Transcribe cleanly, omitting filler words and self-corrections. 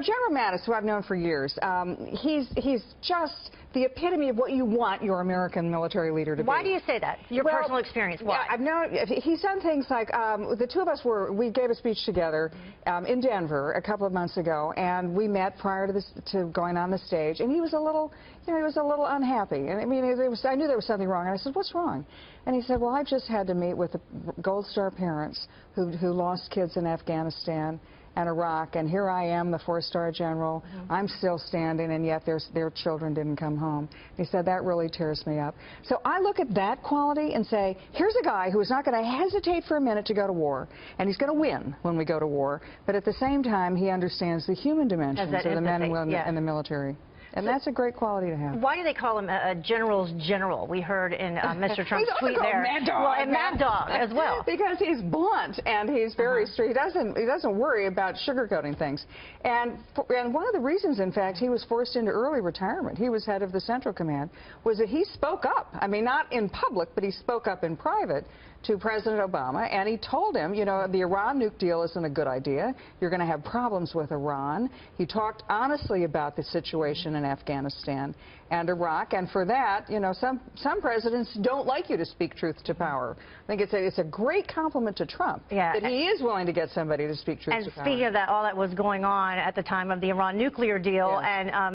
General Mattis, who I've known for years, he's just the epitome of what you want your American military leader to be. Why do you say that? Your personal experience, why? Yeah, I've known, he's done things like, the two of us we gave a speech together in Denver a couple of months ago, and we met prior to going on the stage, and he was a little, he was a little unhappy. And I mean, I knew there was something wrong, and I said, what's wrong? And he said, well, I've just had to meet with the Gold Star parents who lost kids in Afghanistan and Iraq, and here I am, the four-star general. I'm still standing, and yet their children didn't come home. He said, that really tears me up. So I look at that quality and say, here's a guy who is not going to hesitate for a minute to go to war, and he's going to win when we go to war, but at the same time, he understands the human dimensions of the men and women in the military. And that's a great quality to have. Why do they call him a general's general? We heard in Mr. Trump's tweet there. Mad Dog. Well, and Mad Dog as well. Because he's blunt and he's very straight. He doesn't worry about sugarcoating things. And one of the reasons, in fact, he was forced into early retirement, he was head of the Central Command, was that he spoke up. I mean, not in public, but he spoke up in private to President Obama, and he told him, you know, the Iran nuke deal isn't a good idea. You're going to have problems with Iran. He talked honestly about the situation in Afghanistan and Iraq, and for that, you know, some presidents don't like you to speak truth to power. I think it's a great compliment to Trump that he is willing to get somebody to speak truth to power. And speaking of that, all that was going on at the time of the Iran nuclear deal, and